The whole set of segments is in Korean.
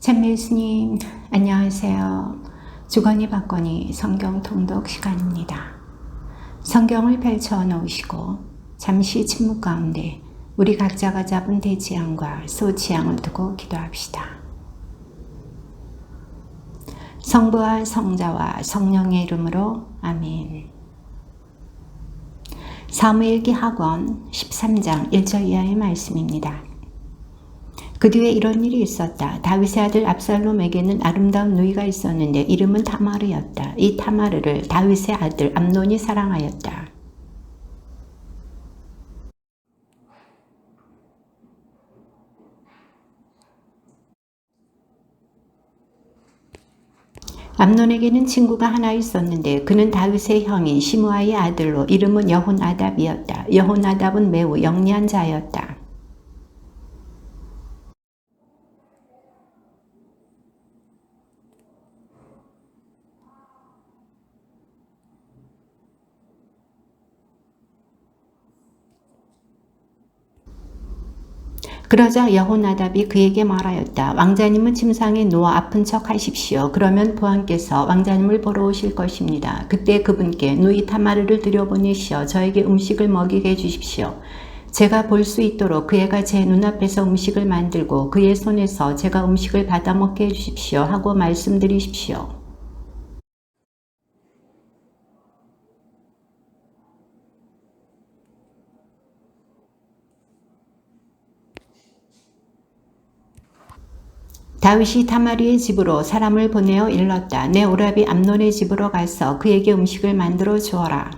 찬미 예수님, 안녕하세요. 주거니 받거니 성경 통독 시간입니다. 성경을 펼쳐 놓으시고 잠시 침묵 가운데 우리 각자가 잡은 대지향과 소지향을 두고 기도합시다. 성부와 성자와 성령의 이름으로 아멘. 사무엘기 하권 13장 1절 이하의 말씀입니다. 그 뒤에 이런 일이 있었다. 다윗의 아들 압살롬에게는 아름다운 누이가 있었는데 이름은 타마르였다. 이 타마르를 다윗의 아들 암논이 사랑하였다. 암논에게는 친구가 하나 있었는데 그는 다윗의 형인 시므아의 아들로 이름은 여혼아답이었다. 여혼아답은 매우 영리한 자였다. 그러자 여호나답이 그에게 말하였다. 왕자님은 침상에 누워 아픈 척 하십시오. 그러면 보안께서 왕자님을 보러 오실 것입니다. 그때 그분께 누이 타마르를 들여보내시어 저에게 음식을 먹이게 해주십시오. 제가 볼 수 있도록 그 애가 제 눈앞에서 음식을 만들고 그의 손에서 제가 음식을 받아 먹게 해주십시오 하고 말씀드리십시오. 다윗이 타마리의 집으로 사람을 보내어 일렀다. 내 오라비 암논의 집으로 가서 그에게 음식을 만들어 주어라.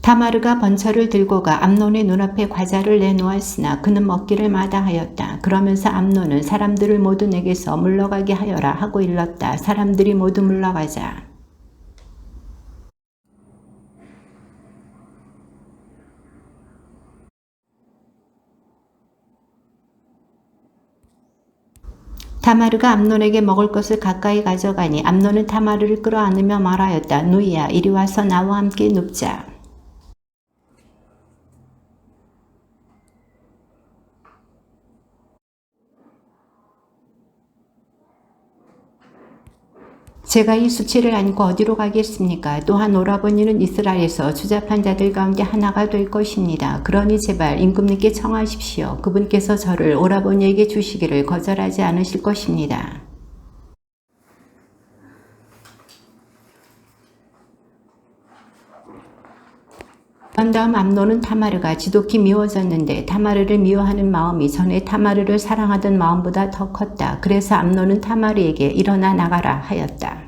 타마르가 번처를 들고 가 암논의 눈앞에 과자를 내놓았으나 그는 먹기를 마다하였다. 그러면서 암논은 사람들을 모두 내게서 물러가게 하여라 하고 일렀다. 사람들이 모두 물러가자. 타마르가 암논에게 먹을 것을 가까이 가져가니 암논은 타마르를 끌어안으며 말하였다. 누이야, 이리 와서 나와 함께 눕자. 제가 이 수치를 안고 어디로 가겠습니까? 또한 오라버니는 이스라엘에서 추잡한 자들 가운데 하나가 될 것입니다. 그러니 제발 임금님께 청하십시오. 그분께서 저를 오라버니에게 주시기를 거절하지 않으실 것입니다. 그런 다음 암논은 타마르가 지독히 미워졌는데 타마르를 미워하는 마음이 전에 타마르를 사랑하던 마음보다 더 컸다. 그래서 암논은 타마르에게 일어나 나가라 하였다.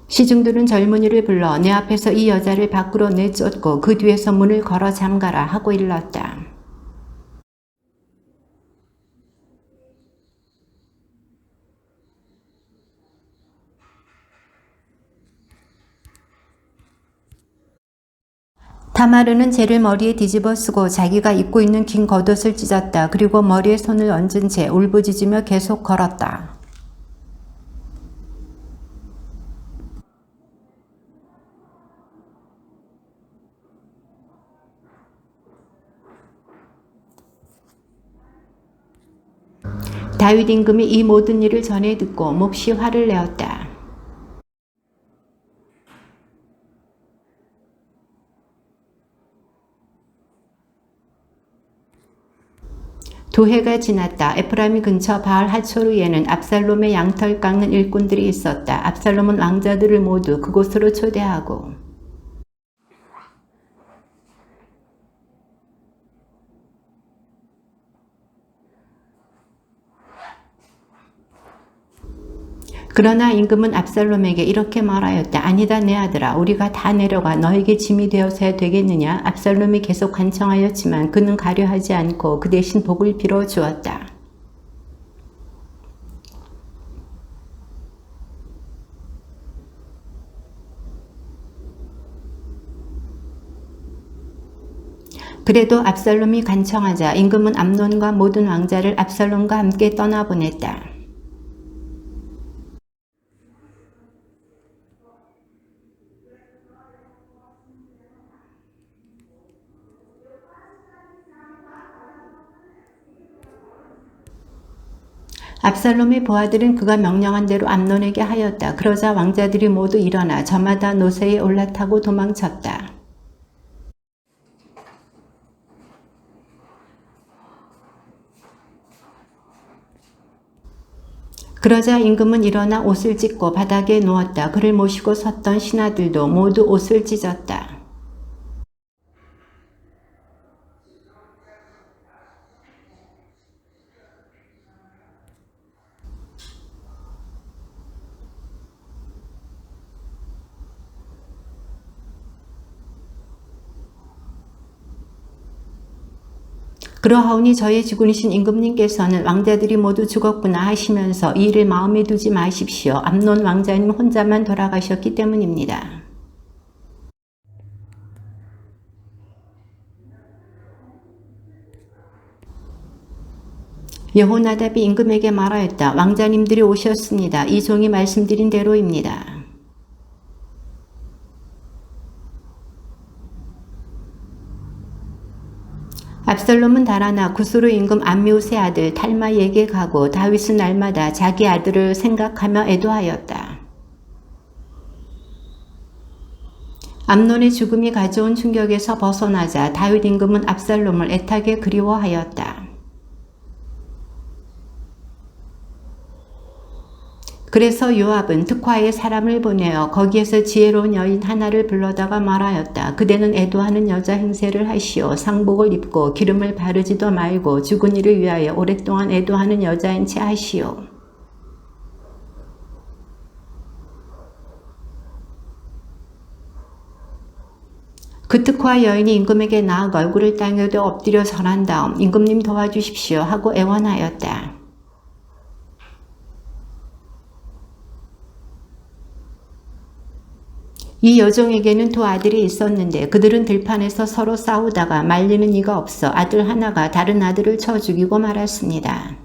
시중들은 젊은이를 불러 내 앞에서 이 여자를 밖으로 내쫓고 그 뒤에서 문을 걸어 잠가라 하고 일렀다. 타마르는 쟤를 머리에 뒤집어 쓰고 자기가 입고 있는 긴 겉옷을 찢었다. 그리고 머리에 손을 얹은 채 울부짖으며 계속 걸었다. 다윗 임금이 이 모든 일을 전해 듣고 몹시 화를 내었다. 두 해가 지났다. 에프라임 근처 바알 하초르에는 압살롬의 양털 깎는 일꾼들이 있었다. 압살롬은 왕자들을 모두 그곳으로 초대하고 그러나 임금은 압살롬에게 이렇게 말하였다. 아니다 내 아들아, 우리가 다 내려가 너에게 짐이 되어서야 되겠느냐? 압살롬이 계속 간청하였지만 그는 가려 하지 않고 그 대신 복을 빌어 주었다. 그래도 압살롬이 간청하자 임금은 암논과 모든 왕자를 압살롬과 함께 떠나보냈다. 압살롬의 부하들은 그가 명령한 대로 암논에게 하였다. 그러자 왕자들이 모두 일어나 저마다 노새에 올라타고 도망쳤다. 그러자 임금은 일어나 옷을 찢고 바닥에 누웠다. 그를 모시고 섰던 신하들도 모두 옷을 찢었다. 그러하오니 저의 주군이신 임금님께서는 왕자들이 모두 죽었구나 하시면서 이 일을 마음에 두지 마십시오. 암논 왕자님 혼자만 돌아가셨기 때문입니다. 여호나답이 임금에게 말하였다. 왕자님들이 오셨습니다. 이 종이 말씀드린 대로입니다. 압살롬은 달아나 구스로 임금 암미우스의 아들 탈마에게 가고 다윗은 날마다 자기 아들을 생각하며 애도하였다. 암논의 죽음이 가져온 충격에서 벗어나자 다윗 임금은 압살롬을 애타게 그리워하였다. 그래서 요압은 특화에 사람을 보내어 거기에서 지혜로운 여인 하나를 불러다가 말하였다. 그대는 애도하는 여자 행세를 하시오. 상복을 입고 기름을 바르지도 말고 죽은 이를 위하여 오랫동안 애도하는 여자인 채 하시오. 그 특화 여인이 임금에게 나아가 얼굴을 땅에도 엎드려 절한 다음 임금님 도와주십시오 하고 애원하였다. 이 여종에게는 두 아들이 있었는데 그들은 들판에서 서로 싸우다가 말리는 이가 없어 아들 하나가 다른 아들을 쳐 죽이고 말았습니다.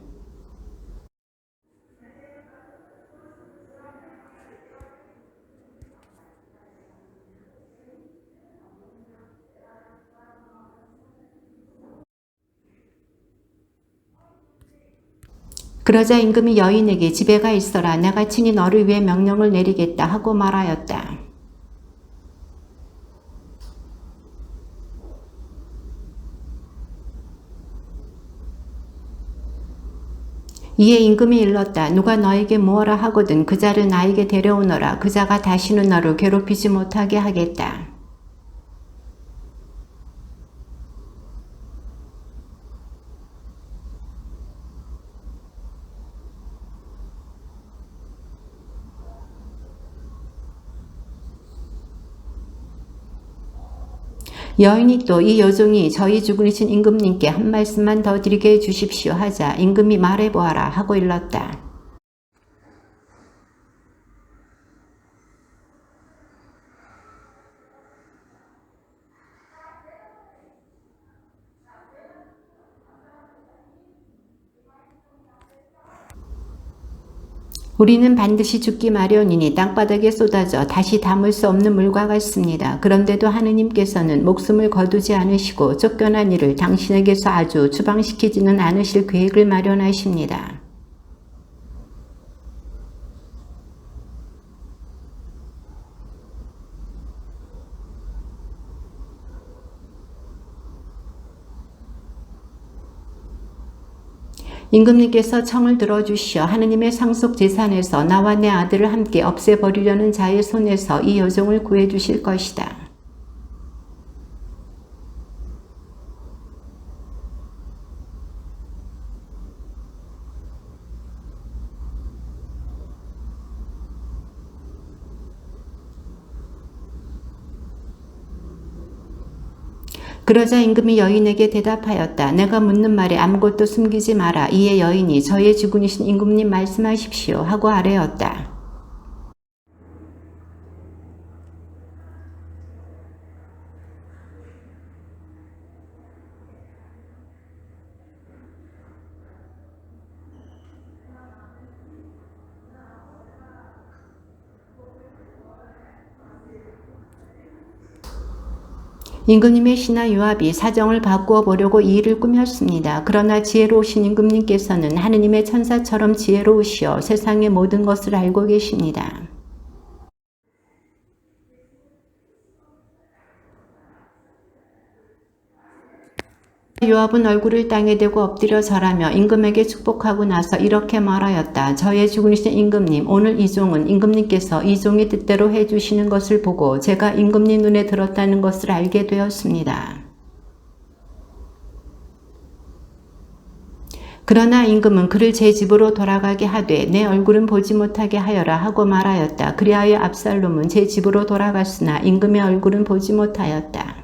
그러자 임금이 여인에게 집에 가 있어라. 내가 친히 너를 위해 명령을 내리겠다 하고 말하였다. 이에 임금이 일렀다. 누가 너에게 무엇라 하거든 그 자를 나에게 데려오너라. 그 자가 다시는 너를 괴롭히지 못하게 하겠다. 여인이 또 이 여종이 저희 주군이신 임금님께 한 말씀만 더 드리게 해주십시오 하자 임금이 말해보아라 하고 일렀다. 우리는 반드시 죽기 마련이니 땅바닥에 쏟아져 다시 담을 수 없는 물과 같습니다. 그런데도 하느님께서는 목숨을 거두지 않으시고 쫓겨난 이를 당신에게서 아주 추방시키지는 않으실 계획을 마련하십니다. 임금님께서 청을 들어주시어 하느님의 상속 재산에서 나와 내 아들을 함께 없애버리려는 자의 손에서 이 여종을 구해주실 것이다. 그러자 임금이 여인에게 대답하였다. 내가 묻는 말에 아무것도 숨기지 마라. 이에 여인이 저의 주군이신 임금님 말씀하십시오 하고 아뢰었다. 임금님의 신하 요압이 사정을 바꾸어 보려고 이 일을 꾸몄습니다. 그러나 지혜로우신 임금님께서는 하느님의 천사처럼 지혜로우시어 세상의 모든 것을 알고 계십니다. 요압은 얼굴을 땅에 대고 엎드려 절하며 임금에게 축복하고 나서 이렇게 말하였다. 저의 죽으신 임금님, 오늘 이 종은 임금님께서 이 종의 뜻대로 해주시는 것을 보고 제가 임금님 눈에 들었다는 것을 알게 되었습니다. 그러나 임금은 그를 제 집으로 돌아가게 하되 내 얼굴은 보지 못하게 하여라 하고 말하였다. 그리하여 압살롬은 제 집으로 돌아갔으나 임금의 얼굴은 보지 못하였다.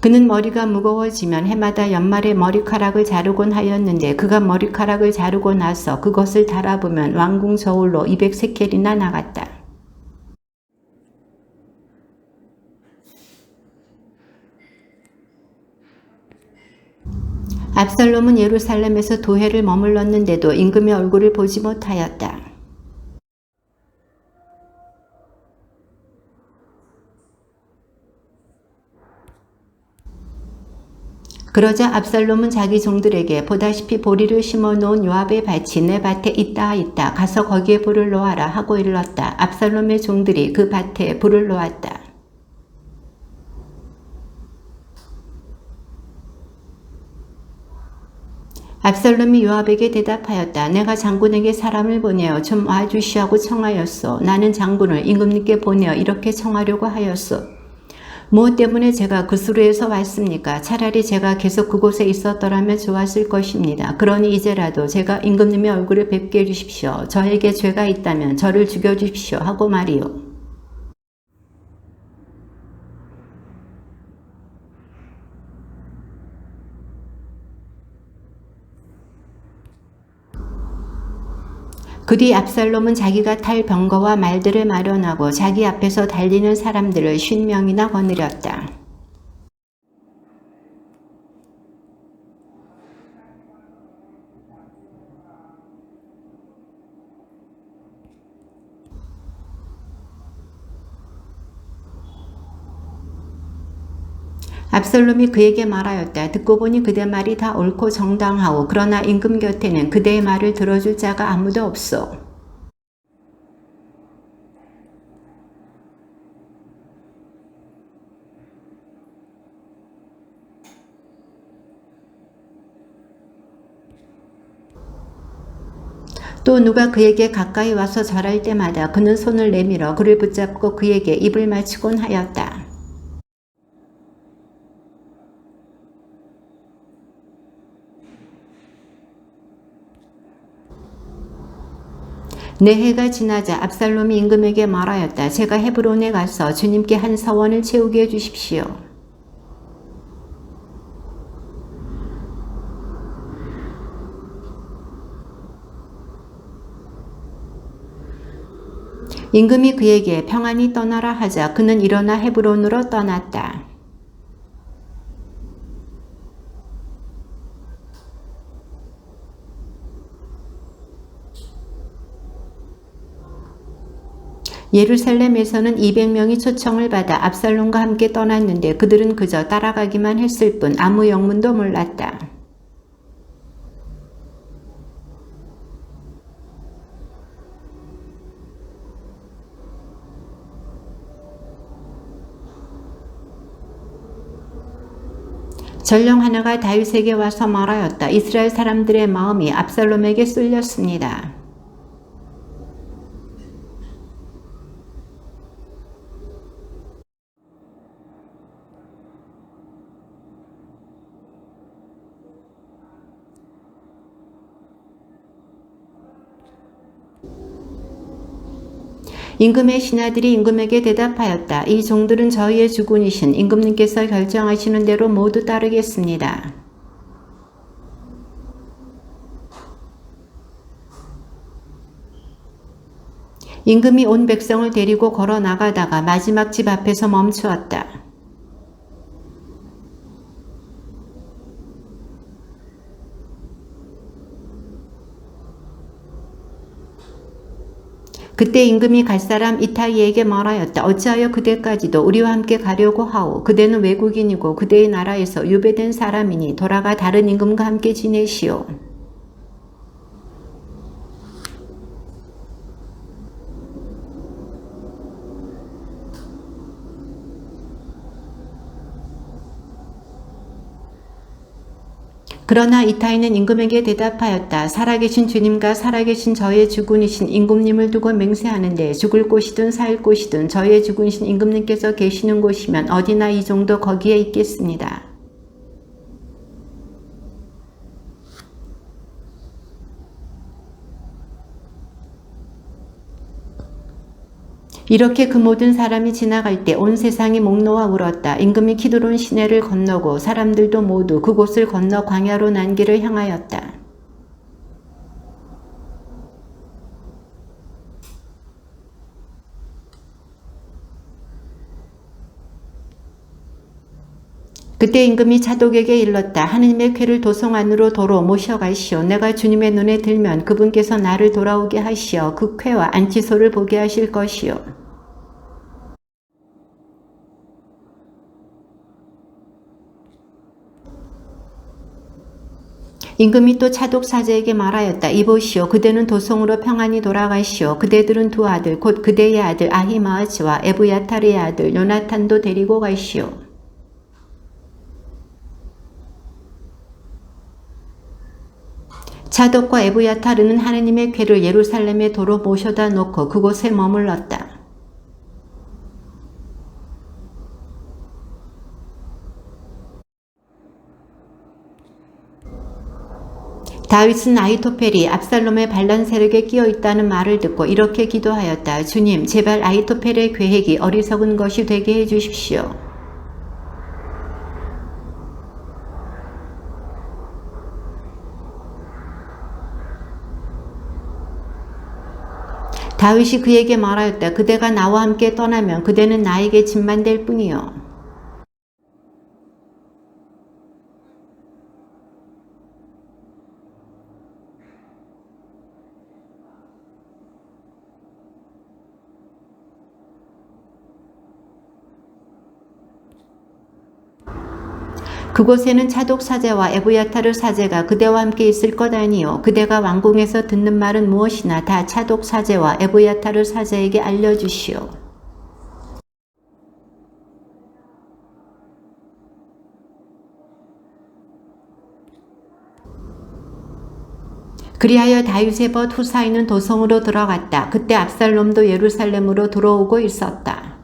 그는 머리가 무거워지면 해마다 연말에 머리카락을 자르곤 하였는데 그가 머리카락을 자르고 나서 그것을 달아보면 왕궁 저울로 200세켈이나 나갔다. 압살롬은 예루살렘에서 2해를 머물렀는데도 임금의 얼굴을 보지 못하였다. 그러자 압살롬은 자기 종들에게 보다시피 보리를 심어놓은 요압의 밭이 내 밭에 있다. 가서 거기에 불을 놓아라 하고 일렀다. 압살롬의 종들이 그 밭에 불을 놓았다. 압살롬이 요압에게 대답하였다. 내가 장군에게 사람을 보내어 좀 와주시하고 청하였소. 나는 장군을 임금님께 보내어 이렇게 청하려고 하였소. 무엇 때문에 제가 그 수루에서 왔습니까? 차라리 제가 계속 그곳에 있었더라면 좋았을 것입니다. 그러니 이제라도 제가 임금님의 얼굴을 뵙게 해주십시오. 저에게 죄가 있다면 저를 죽여주십시오 하고 말이요. 그 뒤 압살롬은 자기가 탈 병거와 말들을 마련하고 자기 앞에서 달리는 사람들을 50명이나 거느렸다. 압살롬이 그에게 말하였다. 듣고 보니 그대 말이 다 옳고 정당하오. 그러나 임금 곁에는 그대의 말을 들어줄 자가 아무도 없소. 또 누가 그에게 가까이 와서 절할 때마다 그는 손을 내밀어 그를 붙잡고 그에게 입을 맞추곤 하였다. 네 해가 지나자 압살롬이 임금에게 말하였다. 제가 헤브론에 가서 주님께 한 서원을 채우게 해주십시오. 임금이 그에게 평안히 떠나라 하자 그는 일어나 헤브론으로 떠났다. 예루살렘에서는 200명이 초청을 받아 압살롬과 함께 떠났는데 그들은 그저 따라가기만 했을 뿐 아무 영문도 몰랐다. 전령 하나가 다윗에게 와서 말하였다. 이스라엘 사람들의 마음이 압살롬에게 쏠렸습니다. 임금의 신하들이 임금에게 대답하였다. 이 종들은 저희의 주군이신 임금님께서 결정하시는 대로 모두 따르겠습니다. 임금이 온 백성을 데리고 걸어 나가다가 마지막 집 앞에서 멈추었다. 그때 임금이 갈 사람 이타이에게 말하였다. 어찌하여 그대까지도 우리와 함께 가려고 하오. 그대는 외국인이고 그대의 나라에서 유배된 사람이니 돌아가 다른 임금과 함께 지내시오. 그러나 이타이는 임금에게 대답하였다. 살아계신 주님과 살아계신 저의 주군이신 임금님을 두고 맹세하는데 죽을 곳이든 살 곳이든 저의 주군이신 임금님께서 계시는 곳이면 어디나 이 정도 거기에 있겠습니다. 이렇게 그 모든 사람이 지나갈 때 온 세상이 목 놓아 울었다. 임금이 키드론 시내를 건너고 사람들도 모두 그곳을 건너 광야로 난 길을 향하였다. 그때 임금이 차독에게 일렀다. 하느님의 궤를 도성 안으로 도로 모셔가시오. 내가 주님의 눈에 들면 그분께서 나를 돌아오게 하시어 그 궤와 안치소를 보게 하실 것이오. 임금이 또 차독 사제에게 말하였다. 이보시오. 그대는 도성으로 평안히 돌아가시오. 그대들은 두 아들 곧 그대의 아들 아히마아스와 에브야타르의 아들 요나탄도 데리고 가시오. 차독과 에브야타르는 하느님의 궤를 예루살렘의 도로 모셔다 놓고 그곳에 머물렀다. 다윗은 아히토펠이 압살롬의 반란 세력에 끼어 있다는 말을 듣고 이렇게 기도하였다. 주님, 제발 아히토펠의 계획이 어리석은 것이 되게 해주십시오. 다윗이 그에게 말하였다. 그대가 나와 함께 떠나면 그대는 나에게 짐만 될 뿐이요. 그곳에는 차독 사제와 에브야타르 사제가 그대와 함께 있을 것 아니요. 그대가 왕궁에서 듣는 말은 무엇이나 다 차독 사제와 에브야타르 사제에게 알려주시오. 그리하여 다윗의 벗 후사이는 도성으로 들어갔다. 그때 압살롬도 예루살렘으로 들어오고 있었다.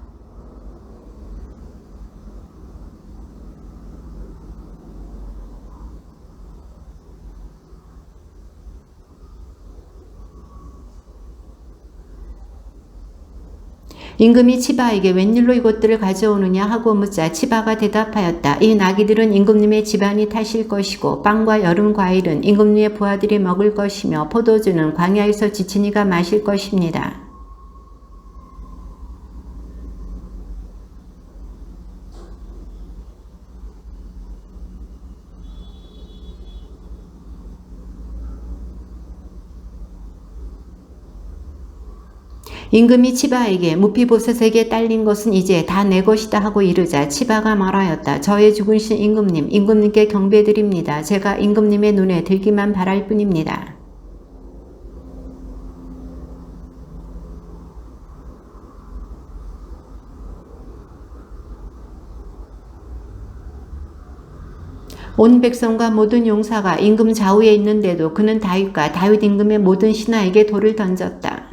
임금이 치바에게 웬일로 이것들을 가져오느냐 하고 묻자 치바가 대답하였다. 이 나귀들은 임금님의 집안이 타실 것이고 빵과 여름 과일은 임금님의 부하들이 먹을 것이며 포도주는 광야에서 지친 이가 마실 것입니다. 임금이 치바에게 무피보셋에게 딸린 것은 이제 다 내 것이다 하고 이르자 치바가 말하였다. 저의 죽으신 임금님, 임금님께 경배드립니다. 제가 임금님의 눈에 들기만 바랄 뿐입니다. 온 백성과 모든 용사가 임금 좌우에 있는데도 그는 다윗과 다윗 임금의 모든 신하에게 돌을 던졌다.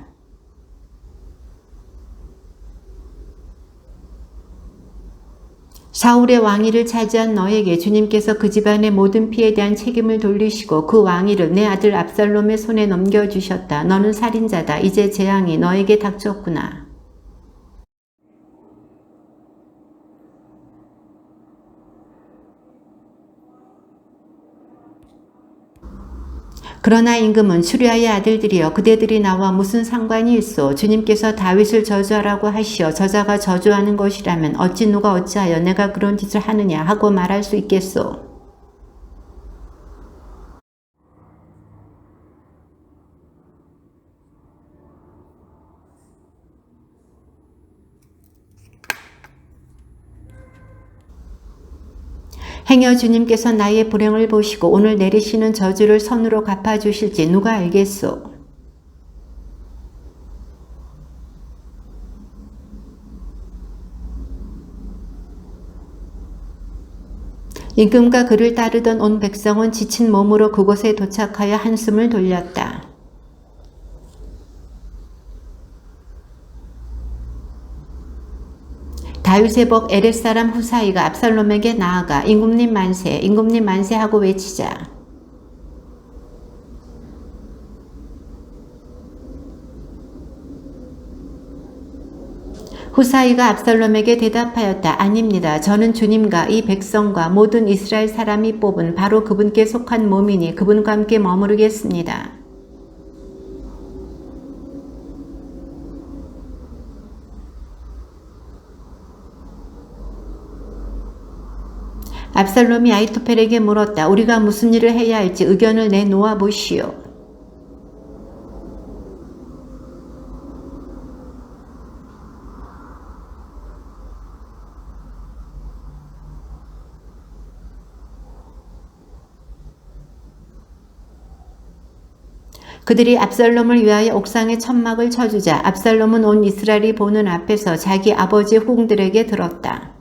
사울의 왕위를 차지한 너에게 주님께서 그 집안의 모든 피에 대한 책임을 돌리시고 그 왕위를 내 아들 압살롬의 손에 넘겨주셨다. 너는 살인자다. 이제 재앙이 너에게 닥쳤구나. 그러나 임금은 수리아의 아들들이여 그대들이 나와 무슨 상관이 있어. 주님께서 다윗을 저주하라고 하시어 저자가 저주하는 것이라면 어찌 누가 어찌하여 내가 그런 짓을 하느냐 하고 말할 수 있겠소. 행여 주님께서 나의 불행을 보시고 오늘 내리시는 저주를 선으로 갚아주실지 누가 알겠소. 임금과 그를 따르던 온 백성은 지친 몸으로 그곳에 도착하여 한숨을 돌렸다. 다윗의 복 에렛 사람 후사이가 압살롬에게 나아가 임금님 만세, 임금님 만세 하고 외치자. 후사이가 압살롬에게 대답하였다. 아닙니다. 저는 주님과 이 백성과 모든 이스라엘 사람이 뽑은 바로 그분께 속한 몸이니 그분과 함께 머무르겠습니다. 압살롬이 아히토펠에게 물었다. 우리가 무슨 일을 해야 할지 의견을 내놓아 보시오. 그들이 압살롬을 위하여 옥상에 천막을 쳐주자 압살롬은 온 이스라엘이 보는 앞에서 자기 아버지 후궁들에게 들었다.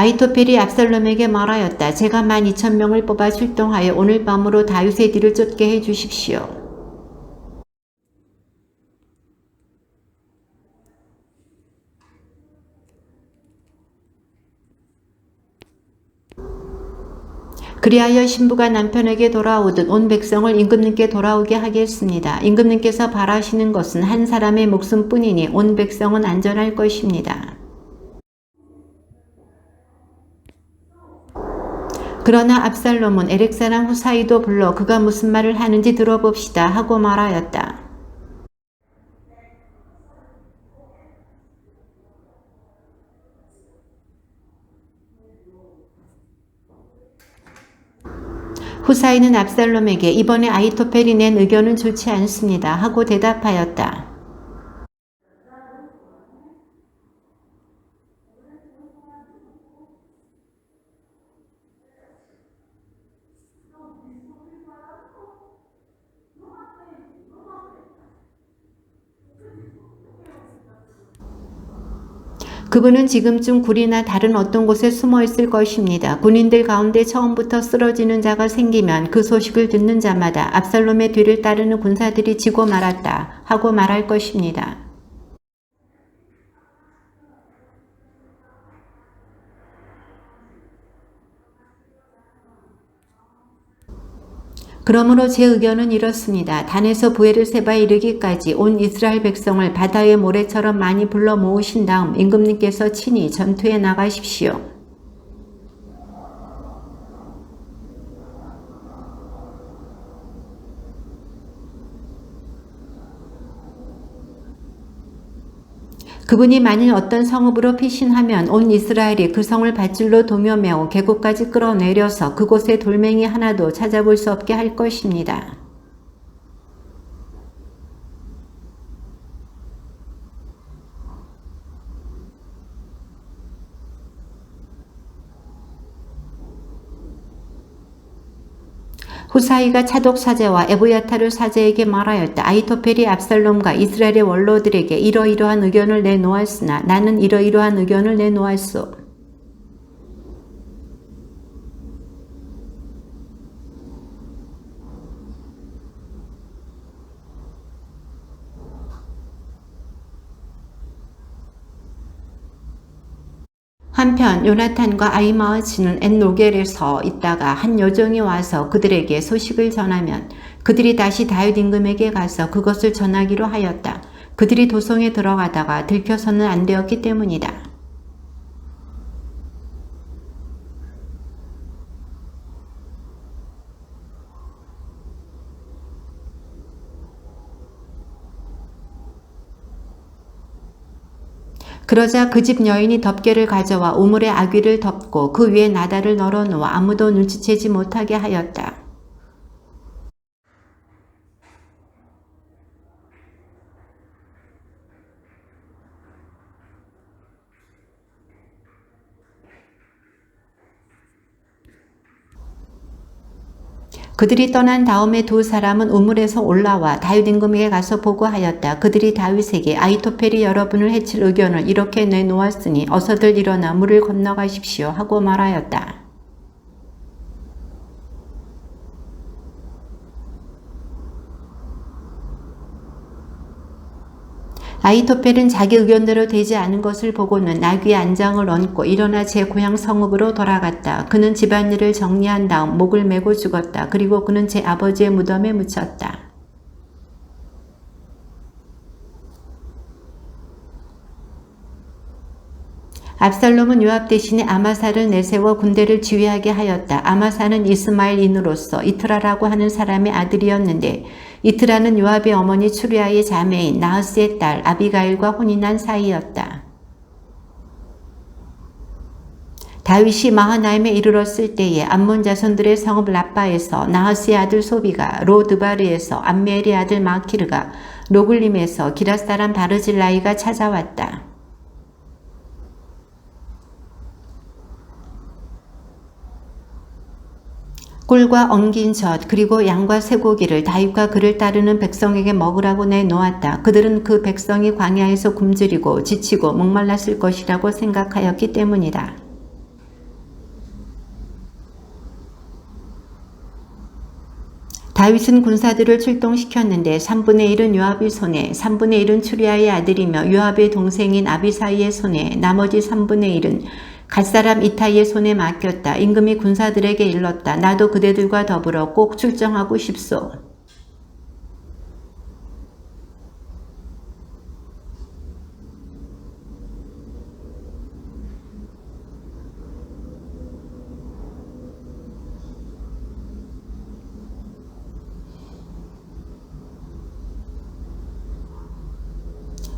아히토펠이 압살롬에게 말하였다. 제가 12,000명을 뽑아 출동하여 오늘 밤으로 다윗의 뒤를 쫓게 해 주십시오. 그리하여 신부가 남편에게 돌아오듯 온 백성을 임금님께 돌아오게 하겠습니다. 임금님께서 바라시는 것은 한 사람의 목숨뿐이니 온 백성은 안전할 것입니다. 그러나 압살롬은 에렉 사람 후사이도 불러 그가 무슨 말을 하는지 들어봅시다 하고 말하였다. 후사이는 압살롬에게 이번에 아히토펠이 낸 의견은 좋지 않습니다 하고 대답하였다. 그분은 지금쯤 굴이나 다른 어떤 곳에 숨어 있을 것입니다. 군인들 가운데 처음부터 쓰러지는 자가 생기면 그 소식을 듣는 자마다 압살롬의 뒤를 따르는 군사들이 지고 말았다 하고 말할 것입니다. 그러므로 제 의견은 이렇습니다. 단에서 브에르세바에 이르기까지 온 이스라엘 백성을 바다의 모래처럼 많이 불러 모으신 다음 임금님께서 친히 전투에 나가십시오. 그분이 만일 어떤 성읍으로 피신하면 온 이스라엘이 그 성을 밧줄로 동여매어 계곡까지 끌어내려서 그곳에 돌멩이 하나도 찾아볼 수 없게 할 것입니다. 후사이가 차독 사제와 에브야타르 사제에게 말하였다. 아히토펠이 압살롬과 이스라엘의 원로들에게 이러이러한 의견을 내놓았으나 나는 이러이러한 의견을 내놓았소. 한편 요나탄과 아히마아스는 엔노겔에서 있다가 한 여종이 와서 그들에게 소식을 전하면 그들이 다시 다윗 임금에게 가서 그것을 전하기로 하였다. 그들이 도성에 들어가다가 들켜서는 안 되었기 때문이다. 그러자 그 집 여인이 덮개를 가져와 우물에 아귀를 덮고 그 위에 나달을 널어놓아 아무도 눈치채지 못하게 하였다. 그들이 떠난 다음에 두 사람은 우물에서 올라와 다윗 임금에게 가서 보고하였다. 그들이 다윗에게 아히토펠이 여러분을 해칠 의견을 이렇게 내놓았으니 어서들 일어나 물을 건너가십시오 하고 말하였다. 아히토펠은 자기 의견대로 되지 않은 것을 보고는 나귀의 안장을 얹고 일어나 제 고향 성읍으로 돌아갔다. 그는 집안일을 정리한 다음 목을 메고 죽었다. 그리고 그는 제 아버지의 무덤에 묻혔다. 압살롬은 요압 대신에 아마사를 내세워 군대를 지휘하게 하였다. 아마사는 이스마엘인으로서 이트라라고 하는 사람의 아들이었는데 이트라는 요압의 어머니 추리아의 자매인 나하스의 딸 아비가일과 혼인한 사이였다. 다윗이 마하나임에 이르렀을 때에 암몬 자손들의 성읍 라빠에서 나하스의 아들 소비가 로드바르에서 암미엘의 아들 마키르가 로글림에서 기랏 사람 바르질라이가 찾아왔다. 꿀과 엉긴 젖 그리고 양과 쇠고기를 다윗과 그를 따르는 백성에게 먹으라고 내놓았다. 그들은 그 백성이 광야에서 굶주리고 지치고 목말랐을 것이라고 생각하였기 때문이다. 다윗은 군사들을 출동시켰는데 3분의 1은 요압의 손에, 3분의 1은 추리아의 아들이며 요압의 동생인 아비사이의 손에, 나머지 3분의 1은 갓사람 이타이의 손에 맡겼다. 임금이 군사들에게 일렀다. 나도 그대들과 더불어 꼭 출정하고 싶소.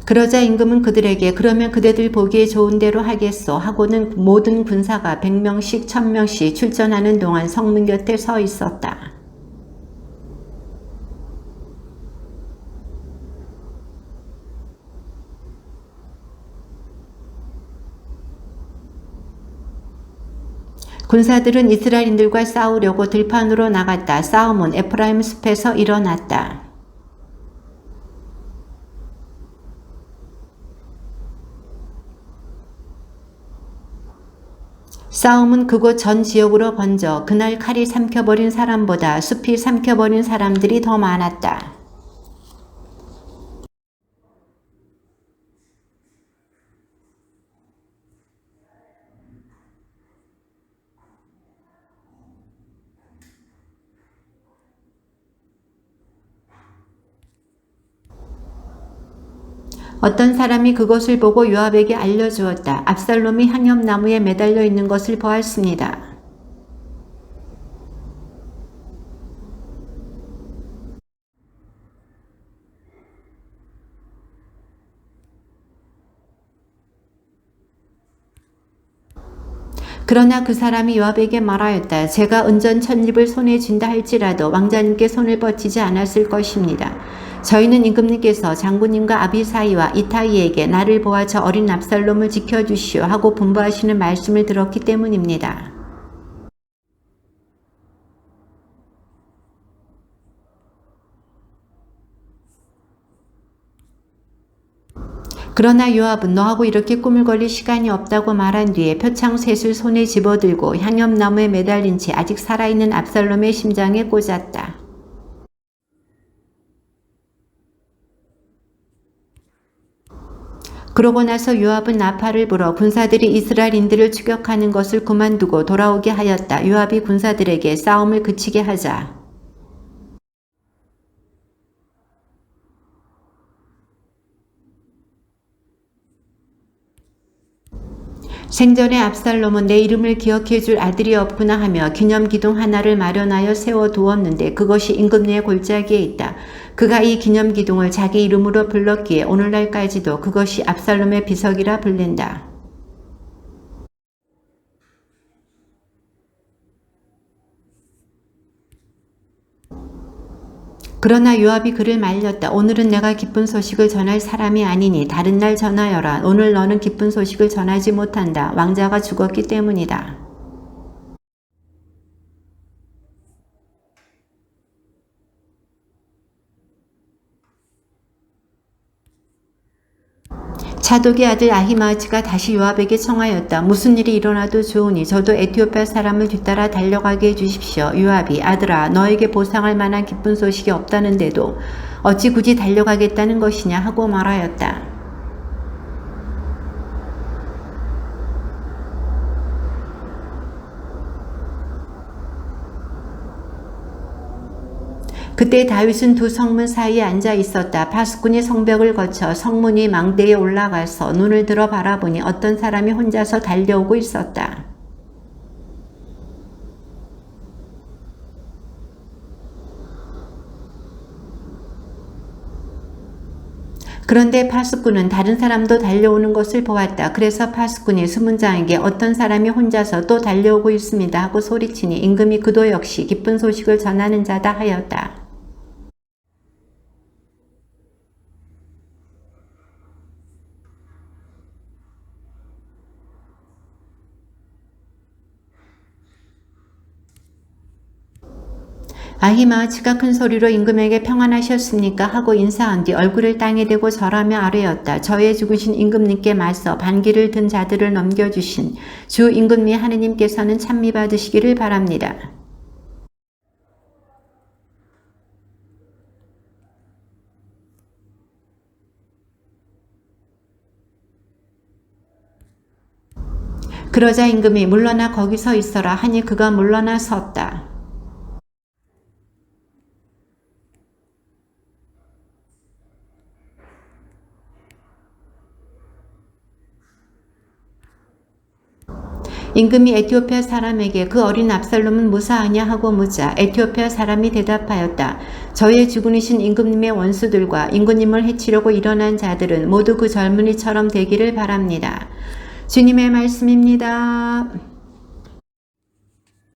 그러자 임금은 그들에게 그러면 그대들 보기에 좋은 대로 하겠소 하고는 모든 군사가 100명씩 1000명씩 출전하는 동안 성문 곁에 서 있었다. 군사들은 이스라엘인들과 싸우려고 들판으로 나갔다. 싸움은 에프라임 숲에서 일어났다. 싸움은 그곳 전 지역으로 번져 그날 칼이 삼켜버린 사람보다 숲이 삼켜버린 사람들이 더 많았다. 어떤 사람이 그것을 보고 요압에게 알려주었다. 압살롬이 향염나무에 매달려 있는 것을 보았습니다. 그러나 그 사람이 요압에게 말하였다. 제가 은전 1000립을 손에 쥔다 할지라도 왕자님께 손을 뻗치지 않았을 것입니다. 저희는 임금님께서 장군님과 아비사이와 이타이에게 나를 보아 저 어린 압살롬을 지켜주시오 하고 분부하시는 말씀을 들었기 때문입니다. 그러나 요압은 너하고 이렇게 꾸물거릴 시간이 없다고 말한 뒤에 표창 셋을 손에 집어들고 향염나무에 매달린 채 아직 살아있는 압살롬의 심장에 꽂았다. 그러고 나서 요압은 나팔을 불어 군사들이 이스라엘인들을 추격하는 것을 그만두고 돌아오게 하였다. 요압이 군사들에게 싸움을 그치게 하자. 생전에 압살롬은 내 이름을 기억해 줄 아들이 없구나 하며 기념기둥 하나를 마련하여 세워두었는데 그것이 임금니의 골짜기에 있다. 그가 이 기념기둥을 자기 이름으로 불렀기에 오늘날까지도 그것이 압살롬의 비석이라 불린다. 그러나 요압이 그를 말렸다. 오늘은 내가 기쁜 소식을 전할 사람이 아니니 다른 날 전하여라. 오늘 너는 기쁜 소식을 전하지 못한다. 왕자가 죽었기 때문이다. 차독의 아들 아히마아스가 다시 요압에게 청하였다. 무슨 일이 일어나도 좋으니 저도 에티오피아 사람을 뒤따라 달려가게 해주십시오. 요압이 아들아 너에게 보상할 만한 기쁜 소식이 없다는데도 어찌 굳이 달려가겠다는 것이냐 하고 말하였다. 그때 다윗은 두 성문 사이에 앉아 있었다. 파수꾼이 성벽을 거쳐 성문이 망대에 올라가서 눈을 들어 바라보니 어떤 사람이 혼자서 달려오고 있었다. 그런데 파수꾼은 다른 사람도 달려오는 것을 보았다. 그래서 파수꾼이 수문장에게 어떤 사람이 혼자서 또 달려오고 있습니다 하고 소리치니 임금이 그도 역시 기쁜 소식을 전하는 자다 하였다. 아히마아스가 큰 소리로 임금에게 평안하셨습니까? 하고 인사한 뒤 얼굴을 땅에 대고 절하며 아뢰었다. 저의 죽으신 임금님께 맞서 반기를 든 자들을 넘겨주신 주 임금님 하느님께서는 찬미 받으시기를 바랍니다. 그러자 임금이 물러나 거기 서 있어라 하니 그가 물러나 섰다. 임금이 에티오피아 사람에게 그 어린 압살롬은 무사하냐 하고 묻자 에티오피아 사람이 대답하였다. 저의 주군이신 임금님의 원수들과 임금님을 해치려고 일어난 자들은 모두 그 젊은이처럼 되기를 바랍니다. 주님의 말씀입니다.